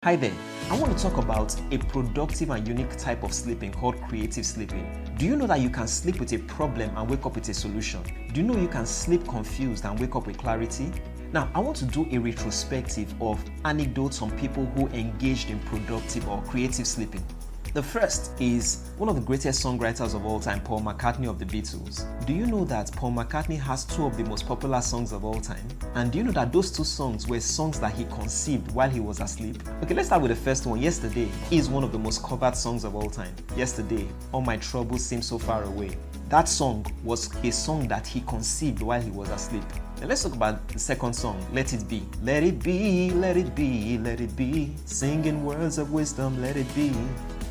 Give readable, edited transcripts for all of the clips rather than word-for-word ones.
Hi there, I want to talk about a productive and unique type of sleeping called creative sleeping. Do you know that you can sleep with a problem and wake up with a solution? Do you know you can sleep confused and wake up with clarity? Now, I want to do a retrospective of anecdotes on people who engaged in productive or creative sleeping. The first is one of the greatest songwriters of all time, Paul McCartney of the Beatles. Do you know that Paul McCartney has two of the most popular songs of all time? And do you know that those two songs were songs that he conceived while he was asleep? Okay, let's start with the first one. Yesterday is one of the most covered songs of all time. Yesterday, all my troubles seem so far away. That song was a song that he conceived while he was asleep. Now let's talk about the second song, Let It Be. Let it be, let it be, let it be. Singing words of wisdom, let it be.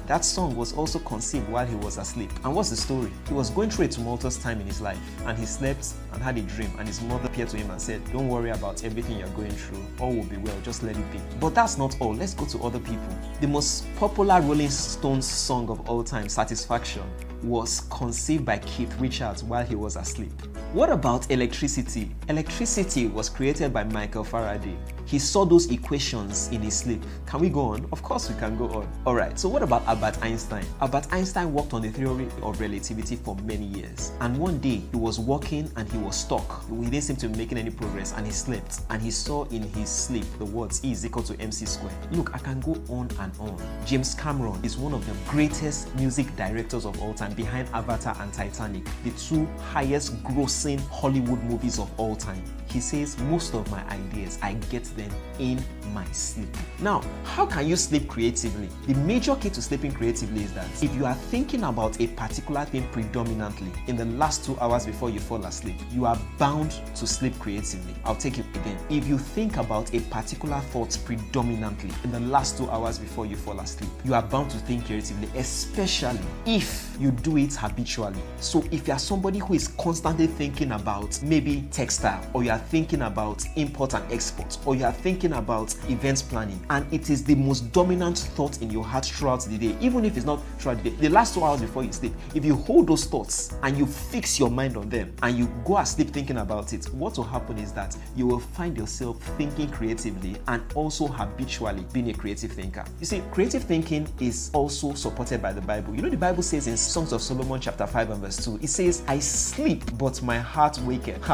That song was also conceived while he was asleep. And what's the story? He was going through a tumultuous time in his life, and he slept and had a dream, and his mother appeared to him and said, "Don't worry about everything you're going through. All will be well, just let it be." But that's not all. Let's go to other people. The most popular Rolling Stones song of all time, Satisfaction, was conceived by Keith Richards while he was asleep. What about electricity? Electricity was created by Michael Faraday. He saw those equations in his sleep. Can we go on? Of course we can go on. Alright, so what about Albert Einstein? Albert Einstein worked on the theory of relativity for many years. And one day he was walking and he was stuck. He didn't seem to be making any progress and he slept. And he saw in his sleep the words E is equal to mc squared. Look, I can go on and on. James Cameron is one of the greatest music directors of all time, behind Avatar and Titanic, the two highest grossing Hollywood movies of all time. He says, most of my ideas, I get them in my sleep. Now, how can you sleep creatively? The major key to sleeping creatively is that if you are thinking about a particular thing predominantly in the last 2 hours before you fall asleep, you are bound to sleep creatively. I'll take it again. If you think about a particular thought predominantly in the last 2 hours before you fall asleep, you are bound to think creatively, especially if you do it habitually. So if you are somebody who is constantly thinking about maybe textile, or you are thinking about import and export, or you are thinking about events planning, and it is the most dominant thought in your heart throughout the day, even if it's not throughout the day, the last 2 hours before you sleep, if you hold those thoughts and you fix your mind on them and you go asleep thinking about it, what will happen is that you will find yourself thinking creatively and also habitually being a creative thinker. You see, creative thinking is also supported by the Bible. You know, the Bible says in Songs of Solomon chapter 5 and verse 2, it says, "I sleep, but my heart waketh."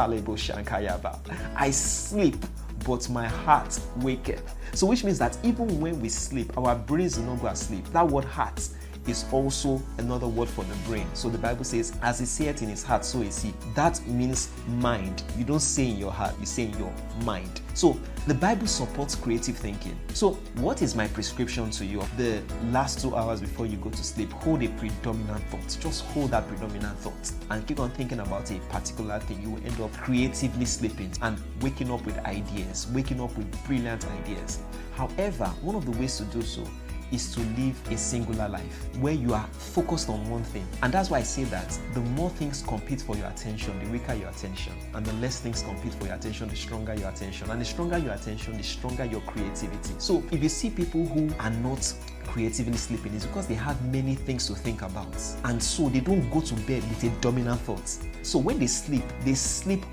I sleep, but my heart waketh. So which means that even when we sleep, our brains do not go asleep. That word heart is also another word for the brain. So the Bible says, as he saith in his heart, so is he. That means mind. You don't say in your heart, you say in your mind. So the Bible supports creative thinking. So what is my prescription to you? The last 2 hours before you go to sleep, hold a predominant thought. Just hold that predominant thought and keep on thinking about a particular thing. You will end up creatively sleeping and waking up with ideas, waking up with brilliant ideas. However, one of the ways to do so is to live a singular life where you are focused on one thing. And that's why I say that the more things compete for your attention, the weaker your attention. And the less things compete for your attention, the stronger your attention. And the stronger your attention, the stronger your creativity. So if you see people who are not creatively sleeping, it's because they have many things to think about. And so they don't go to bed with a dominant thought. So when they sleep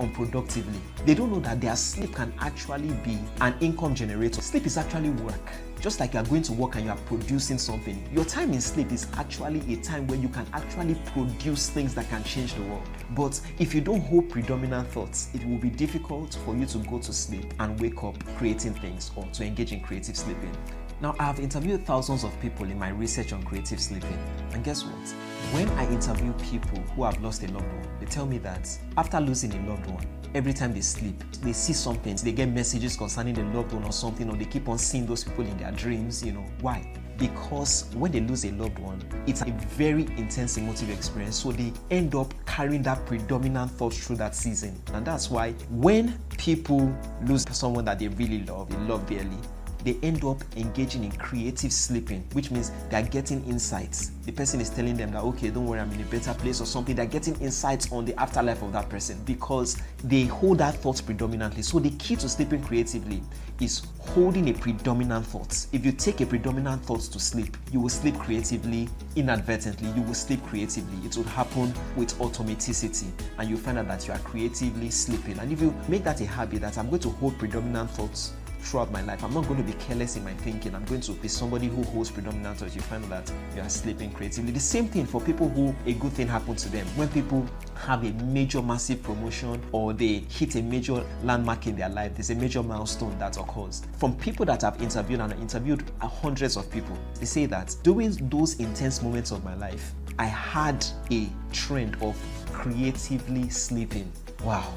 unproductively. They don't know that their sleep can actually be an income generator. Sleep is actually work. Just like you are going to work and you are producing something, your time in sleep is actually a time where you can actually produce things that can change the world. But if you don't hold predominant thoughts, it will be difficult for you to go to sleep and wake up creating things or to engage in creative sleeping. Now, I have interviewed thousands of people in my research on creative sleeping. And guess what? When I interview people who have lost a loved one, they tell me that after losing a loved one, every time they sleep, they see something, they get messages concerning the loved one or something, or they keep on seeing those people in their dreams. Why? Because when they lose a loved one, it's a very intense emotive experience. So they end up carrying that predominant thought through that season. And that's why when people lose someone that they really love, they love dearly, they end up engaging in creative sleeping, which means they're getting insights. The person is telling them that, okay, don't worry, I'm in a better place or something. They're getting insights on the afterlife of that person because they hold that thought predominantly. So the key to sleeping creatively is holding a predominant thought. If you take a predominant thought to sleep, you will sleep creatively inadvertently. You will sleep creatively. It will happen with automaticity, and you'll find out that you are creatively sleeping. And if you make that a habit, that I'm going to hold predominant thoughts throughout my life. I'm not going to be careless in my thinking. I'm going to be somebody who holds predominant thoughts. You find that you are sleeping creatively. The same thing for people who a good thing happened to them. When people have a major, massive promotion or they hit a major landmark in their life, there's a major milestone that occurs. From people that I've interviewed, and I interviewed hundreds of people, they say that during those intense moments of my life, I had a trend of creatively sleeping. Wow.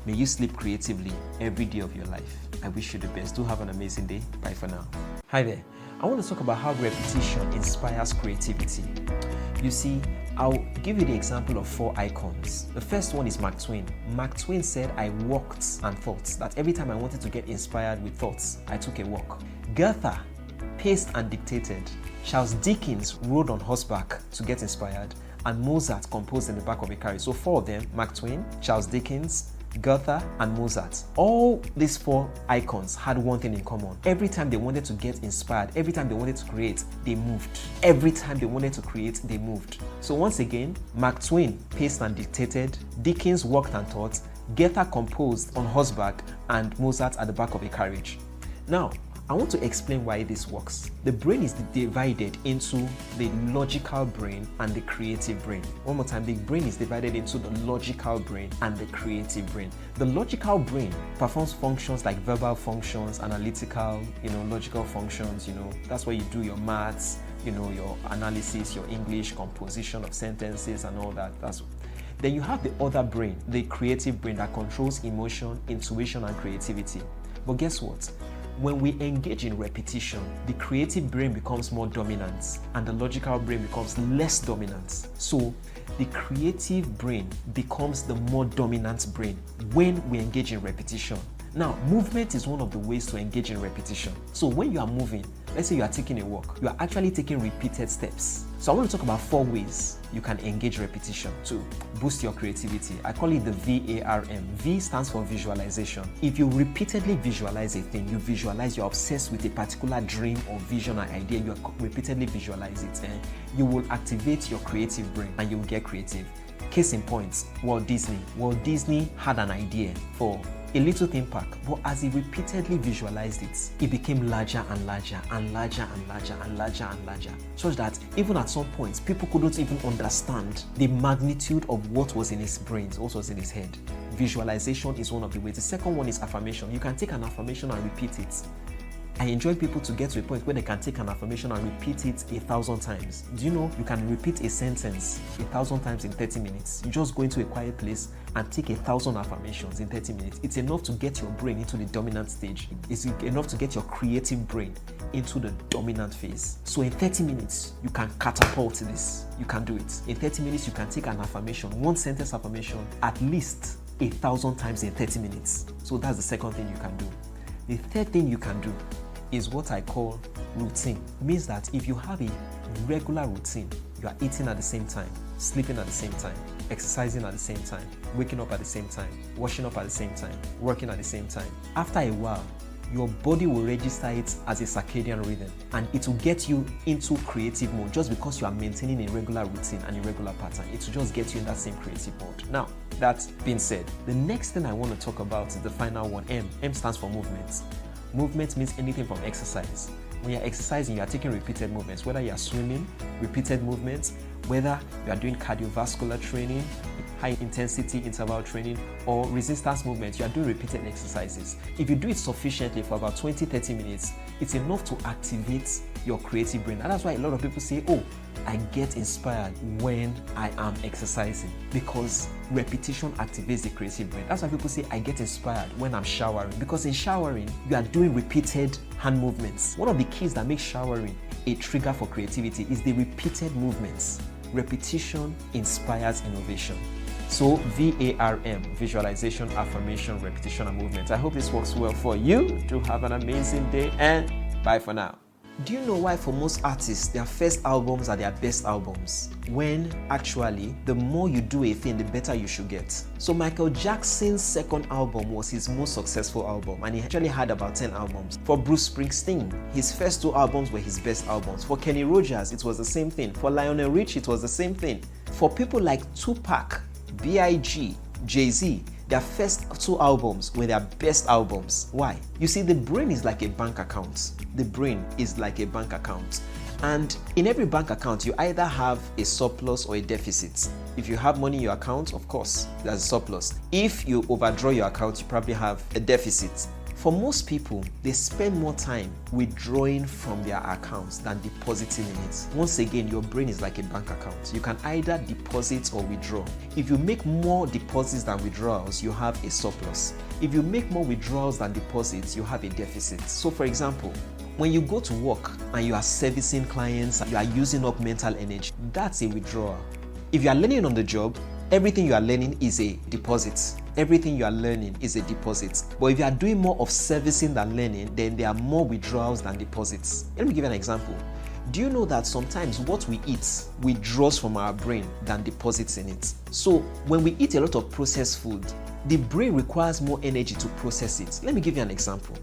May you sleep creatively every day of your life. I wish you the best. Do have an amazing day. Bye for now. Hi there. I want to talk about how repetition inspires creativity. You see, I'll give you the example of 4 icons. The first one is Mark Twain. Mark Twain said, I walked and thought. That every time I wanted to get inspired with thoughts, I took a walk. Goethe paced and dictated. Charles Dickens rode on horseback to get inspired. And Mozart composed in the back of a carriage. So 4 of them, Mark Twain, Charles Dickens, Goethe, and Mozart. All these 4 icons had one thing in common. Every time they wanted to get inspired, every time they wanted to create, they moved. Every time they wanted to create, they moved. So once again, Mark Twain paced and dictated, Dickens walked and thought, Goethe composed on horseback, and Mozart at the back of a carriage. Now, I want to explain why this works. The brain is divided into the logical brain and the creative brain. One more time, the brain is divided into the logical brain and the creative brain. The logical brain performs functions like verbal functions, analytical, logical functions, that's where you do your maths, your analysis, your English, composition of sentences and all that. Then you have the other brain, the creative brain, that controls emotion, intuition, and creativity. But guess what? When we engage in repetition, the creative brain becomes more dominant and the logical brain becomes less dominant. So the creative brain becomes the more dominant brain when we engage in repetition. Now, movement is one of the ways to engage in repetition. So when you are moving, let's say you are taking a walk, you are actually taking repeated steps. So I want to talk about 4 ways you can engage repetition to boost your creativity. I call it the VARM. V stands for visualization. If you repeatedly visualize a thing, you visualize, you're obsessed with a particular dream or vision or idea, you repeatedly visualize it, you will activate your creative brain and you will get creative. Case in point, Walt Disney. Walt Disney had an idea for a little theme park, but as he repeatedly visualized it, it became larger and larger and larger and larger and larger and larger, such that even at some points, people couldn't even understand the magnitude of what was in his brain, what was in his head. Visualization is one of the ways. The second one is affirmation. You can take an affirmation and repeat it. I enjoy people to get to a point where they can take an affirmation and repeat it 1,000 times. Do you know you can repeat a sentence 1,000 times in 30 minutes? You just go into a quiet place and take 1,000 affirmations in 30 minutes. It's enough to get your brain into the dominant stage. It's enough to get your creative brain into the dominant phase. So in 30 minutes, you can catapult this. You can do it. In 30 minutes, you can take an affirmation, 1 sentence affirmation, at least 1,000 times in 30 minutes. So that's the second thing you can do. The third thing you can do is what I call routine. It means that if you have a regular routine, you are eating at the same time, sleeping at the same time, exercising at the same time, waking up at the same time, washing up at the same time, working at the same time. After a while, your body will register it as a circadian rhythm and it will get you into creative mode just because you are maintaining a regular routine and a regular pattern. It will just get you in that same creative mode. Now, that being said, the next thing I want to talk about is the final one, M. M stands for movement. Movement means anything from exercise. When you're exercising, you are taking repeated movements, whether you are swimming, repeated movements, whether you are doing cardiovascular training, high intensity interval training, or resistance movements, you are doing repeated exercises. If you do it sufficiently for about 20-30 minutes, it's enough to activate your creative brain. And that's why a lot of people say, oh, I get inspired when I am exercising, because repetition activates the creative brain. That's why people say I get inspired when I'm showering, because in showering, you are doing repeated hand movements. One of the keys that makes showering a trigger for creativity is the repeated movements. Repetition inspires innovation. So VARM, visualization, affirmation, repetition, and movement. I hope this works well for you. Do have an amazing day and bye for now. Do you know why for most artists, their first albums are their best albums? When actually, the more you do a thing, the better you should get. So Michael Jackson's second album was his most successful album, and he actually had about 10 albums. For Bruce Springsteen, his first 2 albums were his best albums. For Kenny Rogers, it was the same thing. For Lionel Richie, it was the same thing. For people like Tupac, B.I.G., Jay-Z, Their first 2 albums were their best albums. Why? You see, the brain is like a bank account. The brain is like a bank account. And in every bank account, you either have a surplus or a deficit. If you have money in your account, of course, there's a surplus. If you overdraw your account, you probably have a deficit. For most people, they spend more time withdrawing from their accounts than depositing in it. Once again, your brain is like a bank account. You can either deposit or withdraw. If you make more deposits than withdrawals, you have a surplus. If you make more withdrawals than deposits, you have a deficit. So for example, when you go to work and you are servicing clients, you are using up mental energy, that's a withdrawal. If you are learning on the job, everything you are learning is a deposit. Everything you are learning is a deposit. But if you are doing more of servicing than learning, then there are more withdrawals than deposits. Let me give you an example. Do you know that sometimes what we eat withdraws from our brain than deposits in it? So when we eat a lot of processed food, the brain requires more energy to process it. Let me give you an example.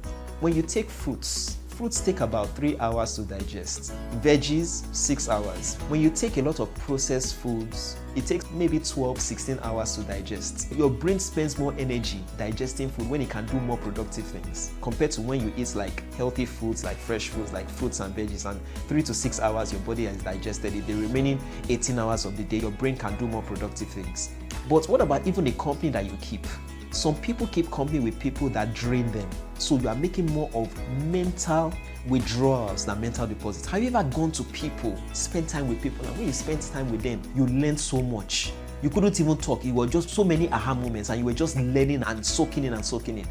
When you take fruits take about 3 hours to digest. Veggies, 6 hours. When you take a lot of processed foods, it takes maybe 12, 16 hours to digest. Your brain spends more energy digesting food when it can do more productive things compared to when you eat like healthy foods, like fresh foods, like fruits and veggies, and 3 to 6 hours your body has digested it. The remaining 18 hours of the day, your brain can do more productive things. But what about even the company that you keep? Some people keep company with people that drain them. So you are making more of mental withdrawals than mental deposits. Have you ever gone to people, spend time with people, and when you spend time with them, you learn so much? You couldn't even talk. It was just so many aha moments, and you were just learning and soaking in and soaking in.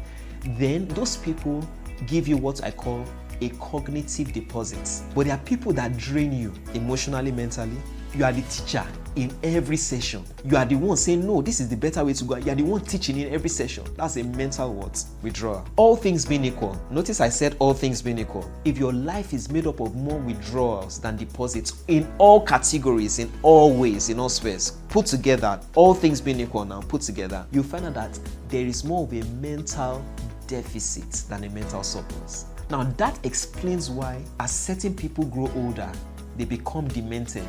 Then those people give you what I call a cognitive deposit. But there are people that drain you emotionally, mentally. You are the teacher in every session. You are the one saying, no, this is the better way to go. You are the one teaching in every session. That's a mental what? Withdrawal. All things being equal. Notice I said all things being equal. If your life is made up of more withdrawals than deposits in all categories, in all ways, in all spheres, put together, all things being equal now, put together, you find out that there is more of a mental deficit than a mental surplus. Now that explains why as certain people grow older, they become demented.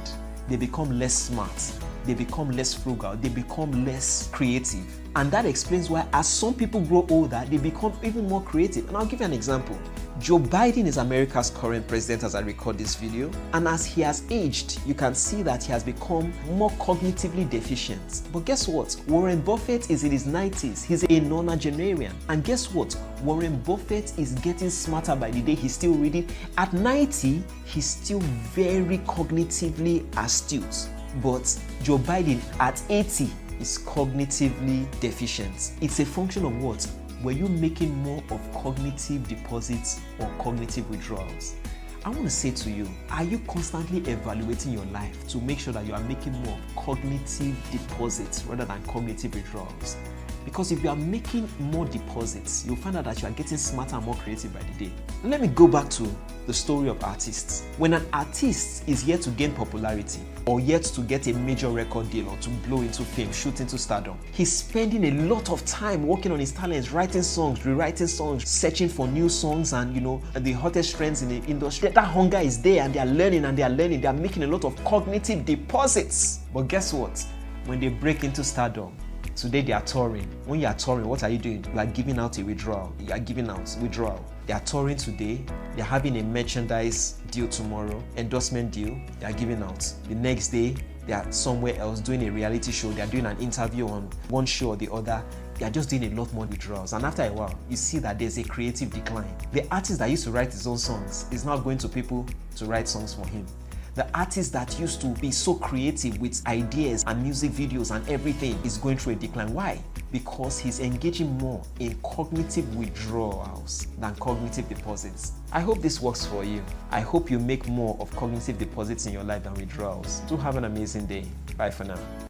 They become less smart, they become less frugal, they become less creative. And that explains why as some people grow older, they become even more creative. And I'll give you an example. Joe Biden is America's current president as I record this video. And as he has aged, you can see that he has become more cognitively deficient. But guess what? Warren Buffett is in his 90s. He's a nonagenarian. And guess what? Warren Buffett is getting smarter by the day. He's still reading. At 90, he's still very cognitively astute. But Joe Biden at 80 is cognitively deficient. It's a function of what? Were you making more of cognitive deposits or cognitive withdrawals? I want to say to you, are you constantly evaluating your life to make sure that you are making more of cognitive deposits rather than cognitive withdrawals? Because if you are making more deposits, you'll find out that you are getting smarter and more creative by the day. Let me go back to the story of artists. When an artist is yet to gain popularity or yet to get a major record deal or to blow into fame, shoot into stardom, he's spending a lot of time working on his talents, writing songs, rewriting songs, searching for new songs and, the hottest trends in the industry. That hunger is there and they are learning and they are making a lot of cognitive deposits. But guess what? When they break into stardom, today they are touring. When you are touring, what are you doing? You are giving out a withdrawal. You are giving out withdrawal. They are touring today. They are having a merchandise deal tomorrow, endorsement deal. They are giving out. The next day, they are somewhere else doing a reality show. They are doing an interview on one show or the other. They are just doing a lot more withdrawals. And after a while, you see that there's a creative decline. The artist that used to write his own songs is now going to people to write songs for him. The artist that used to be so creative with ideas and music videos and everything is going through a decline. Why? Because he's engaging more in cognitive withdrawals than cognitive deposits. I hope this works for you. I hope you make more of cognitive deposits in your life than withdrawals. Do have an amazing day. Bye for now.